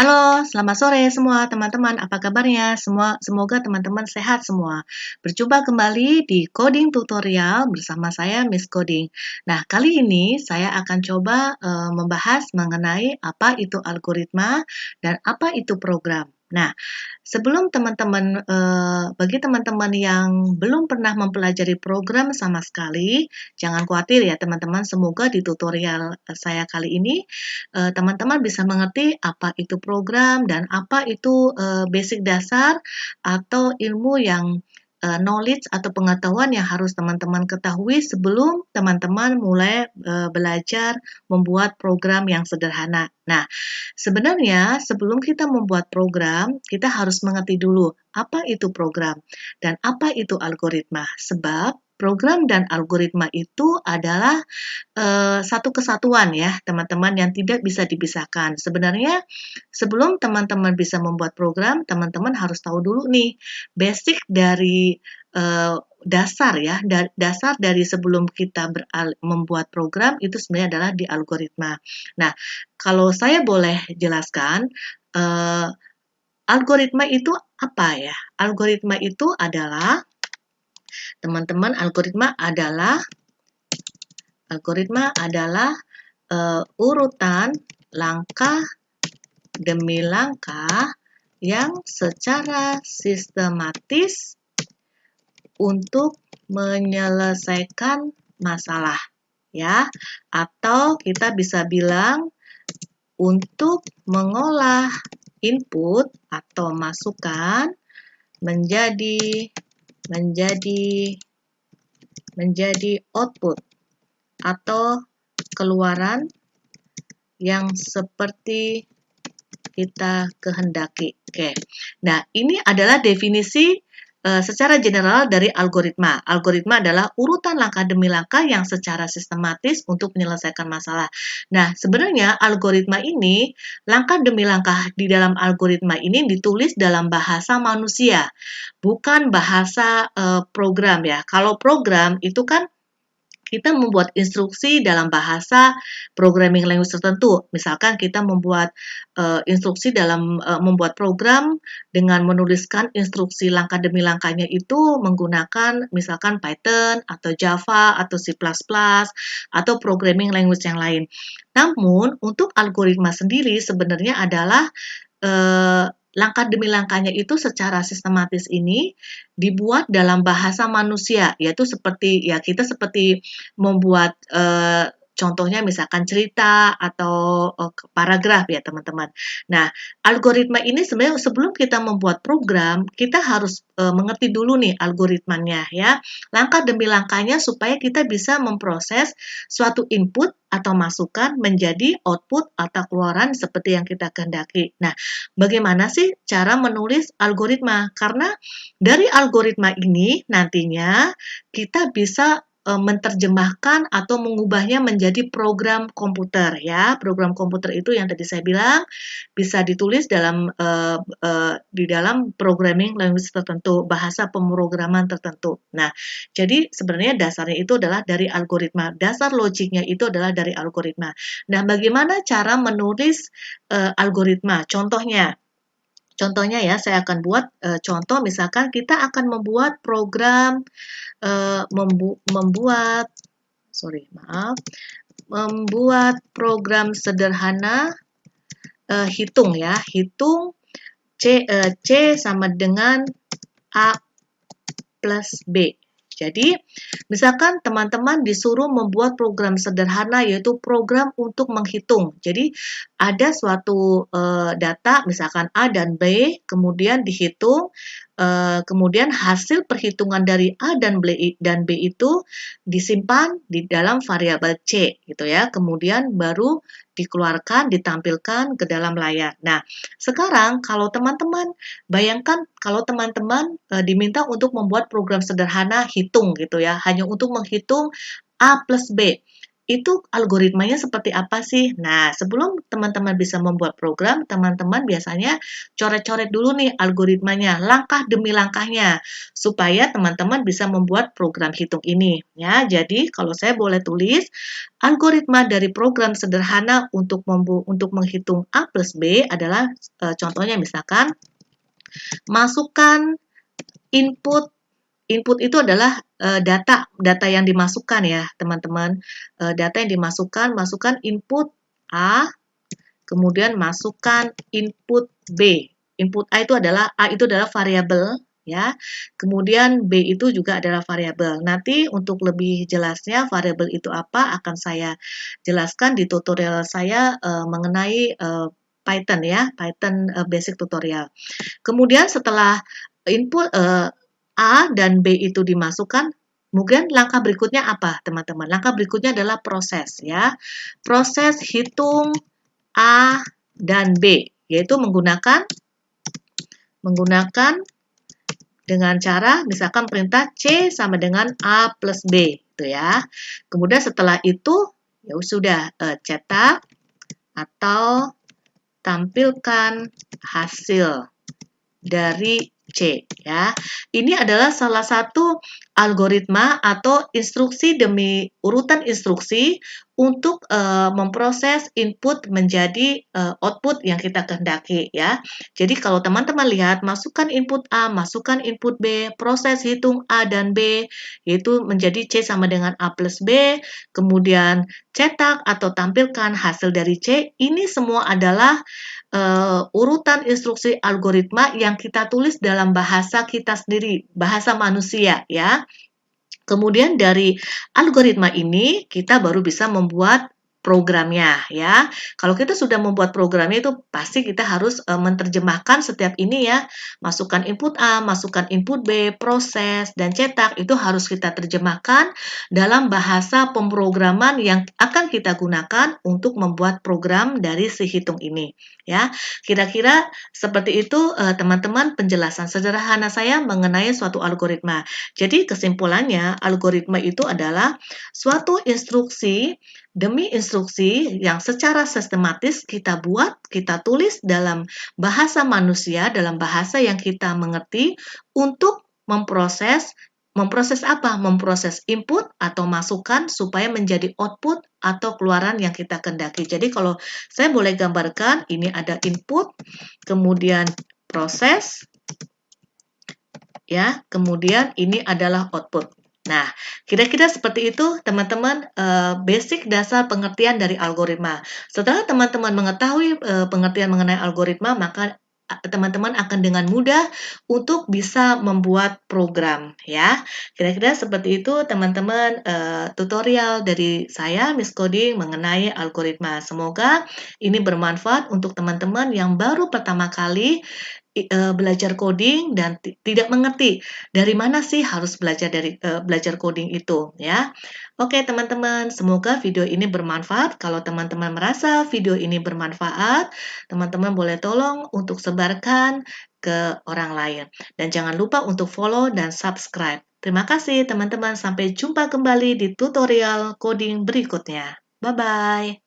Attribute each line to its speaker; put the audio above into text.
Speaker 1: Halo, selamat sore semua teman-teman. Apa kabarnya? Semoga teman-teman sehat semua. Berjumpa kembali di Coding Tutorial bersama saya Miss Coding. Nah, kali ini saya akan coba membahas mengenai apa itu algoritma dan apa itu program. Nah, sebelum bagi teman-teman yang belum pernah mempelajari program sama sekali, jangan khawatir ya teman-teman. Semoga di tutorial saya kali ini teman-teman bisa mengerti apa itu program dan apa itu basic dasar atau ilmu yang knowledge atau pengetahuan yang harus teman-teman ketahui sebelum teman-teman mulai belajar membuat program yang sederhana. Nah, sebenarnya sebelum kita membuat program, kita harus mengerti dulu apa itu program dan apa itu algoritma. Sebab program dan algoritma itu adalah satu kesatuan ya, teman-teman, yang tidak bisa dipisahkan. Sebenarnya sebelum teman-teman bisa membuat program, teman-teman harus tahu dulu nih basic dari dasar ya, dasar dari sebelum kita membuat program itu sebenarnya adalah di algoritma. Nah, kalau saya boleh jelaskan, algoritma itu apa ya? Algoritma itu adalah, teman-teman, algoritma adalah urutan langkah demi langkah yang secara sistematis untuk menyelesaikan masalah, ya. Atau kita bisa bilang untuk mengolah input atau masukan menjadi output atau keluaran yang seperti kita kehendaki. Oke. Nah, ini adalah definisi secara general dari algoritma. Algoritma adalah urutan langkah demi langkah yang secara sistematis untuk menyelesaikan masalah. Nah, sebenarnya algoritma ini, langkah demi langkah di dalam algoritma ini ditulis dalam bahasa manusia, bukan bahasa program ya. Kalau program itu kan kita membuat instruksi dalam bahasa programming language tertentu. Misalkan kita membuat instruksi dalam membuat program dengan menuliskan instruksi langkah demi langkahnya itu menggunakan misalkan Python atau Java atau C++ atau programming language yang lain. Namun, untuk algoritma sendiri sebenarnya adalah langkah demi langkahnya itu secara sistematis ini dibuat dalam bahasa manusia, yaitu seperti ya kita seperti membuat contohnya misalkan cerita atau paragraf ya teman-teman. Nah, algoritma ini sebenarnya sebelum kita membuat program, kita harus mengerti dulu nih algoritmanya ya. Langkah demi langkahnya supaya kita bisa memproses suatu input atau masukan menjadi output atau keluaran seperti yang kita kehendaki. Nah, bagaimana sih cara menulis algoritma? Karena dari algoritma ini nantinya kita bisa menerjemahkan atau mengubahnya menjadi program komputer ya. Program komputer itu yang tadi saya bilang bisa ditulis di dalam programming language tertentu, bahasa pemrograman tertentu. Nah, jadi sebenarnya dasarnya itu adalah dari algoritma. Dasar logiknya itu adalah dari algoritma. Nah, bagaimana cara menulis algoritma? Contohnya ya, saya akan buat contoh, misalkan kita akan membuat program membuat program sederhana hitung ya, hitung C sama dengan A plus B. Jadi, misalkan teman-teman disuruh membuat program sederhana yaitu program untuk menghitung. Jadi, ada suatu data misalkan A dan B, kemudian dihitung, kemudian hasil perhitungan dari A dan B itu disimpan di dalam variabel C gitu ya. Kemudian baru dikeluarkan, ditampilkan ke dalam layar. Nah, sekarang kalau teman-teman bayangkan kalau teman-teman diminta untuk membuat program sederhana hitung gitu ya, hanya untuk menghitung A plus B. itu algoritmanya seperti apa sih? Nah, sebelum teman-teman bisa membuat program, teman-teman biasanya coret-coret dulu nih algoritmanya, langkah demi langkahnya, supaya teman-teman bisa membuat program hitung ini. Ya, jadi kalau saya boleh tulis, algoritma dari program sederhana untuk menghitung A plus B adalah contohnya misalkan masukkan input. Input itu adalah data yang dimasukkan ya, teman-teman. Data yang dimasukkan, masukkan input A, kemudian masukkan input B. Input A itu adalah variabel ya. Kemudian B itu juga adalah variabel. Nanti untuk lebih jelasnya variabel itu apa akan saya jelaskan di tutorial saya mengenai Python ya, Python basic tutorial. Kemudian setelah input A dan B itu dimasukkan, kemudian langkah berikutnya apa, teman-teman? Langkah berikutnya adalah proses ya. Proses hitung A dan B, yaitu menggunakan dengan cara misalkan perintah C sama dengan A plus B, gitu ya. Kemudian setelah itu ya sudah cetak atau tampilkan hasil dari C ya. Ini adalah salah satu algoritma atau instruksi demi urutan instruksi untuk memproses input menjadi output yang kita kehendaki ya. Jadi kalau teman-teman lihat masukkan input A, masukkan input B, proses hitung A dan B yaitu menjadi C sama dengan A plus B, kemudian cetak atau tampilkan hasil dari C. Ini semua adalah urutan instruksi algoritma yang kita tulis dalam bahasa kita sendiri, bahasa manusia ya. Kemudian dari algoritma ini kita baru bisa membuat programnya ya. Kalau kita sudah membuat programnya itu pasti kita harus menerjemahkan setiap ini ya. Masukkan input A, masukkan input B, proses dan cetak itu harus kita terjemahkan dalam bahasa pemrograman yang akan kita gunakan untuk membuat program dari si hitung ini ya. Kira-kira seperti itu teman-teman penjelasan sederhana saya mengenai suatu algoritma. Jadi kesimpulannya algoritma itu adalah suatu instruksi demi instruksi yang secara sistematis kita buat, kita tulis dalam bahasa manusia, dalam bahasa yang kita mengerti untuk memproses apa? Memproses input atau masukan supaya menjadi output atau keluaran yang kita kehendaki. Jadi kalau saya boleh gambarkan, ini ada input, kemudian proses, ya, kemudian ini adalah output. Nah, kira-kira seperti itu teman-teman basic dasar pengertian dari algoritma. Setelah teman-teman mengetahui pengertian mengenai algoritma, maka teman-teman akan dengan mudah untuk bisa membuat program ya. Kira-kira seperti itu teman-teman tutorial dari saya Miss Coding mengenai algoritma. Semoga ini bermanfaat untuk teman-teman yang baru pertama kali belajar coding dan tidak mengerti dari mana sih harus belajar coding itu ya. Oke teman-teman, semoga video ini bermanfaat. Kalau teman-teman merasa video ini bermanfaat, teman-teman boleh tolong untuk sebarkan ke orang lain. Dan jangan lupa untuk follow dan subscribe. Terima kasih teman-teman, sampai jumpa kembali di tutorial coding berikutnya. Bye-bye.